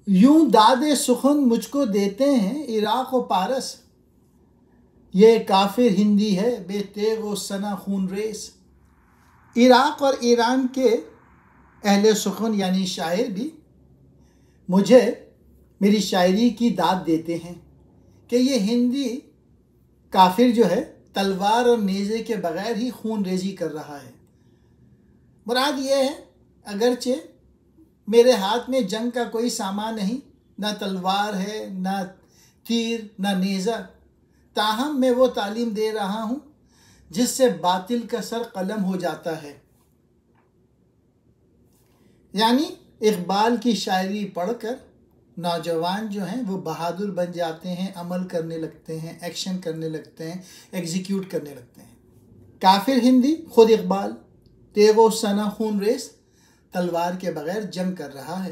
यूं दादे सुखन मुझको देते हैं इराक़ व पारस, ये काफिर हिंदी है बेतेग व सना खून रेस। इराक़ और ईरान के अहले सुखन यानी शायर भी मुझे मेरी शायरी की दाद देते हैं कि ये हिंदी काफिर जो है तलवार और नेज़े के बगैर ही खून रेजी कर रहा है। मुराद ये है, अगरचे मेरे हाथ में जंग का कोई सामान नहीं, ना तलवार है, ना तीर, ना नेज़ा, ताहम मैं वो तालीम दे रहा हूँ जिससे बातिल का सर कलम हो जाता है। यानी इकबाल की शायरी पढ़कर नौजवान जो हैं वो बहादुर बन जाते हैं, अमल करने लगते हैं, एक्शन करने लगते हैं, एग्जीक्यूट करने लगते हैं। काफिर हिंदी खुद इकबाल तेगो सना खून रेस तलवार के बगैर जंग कर रहा है।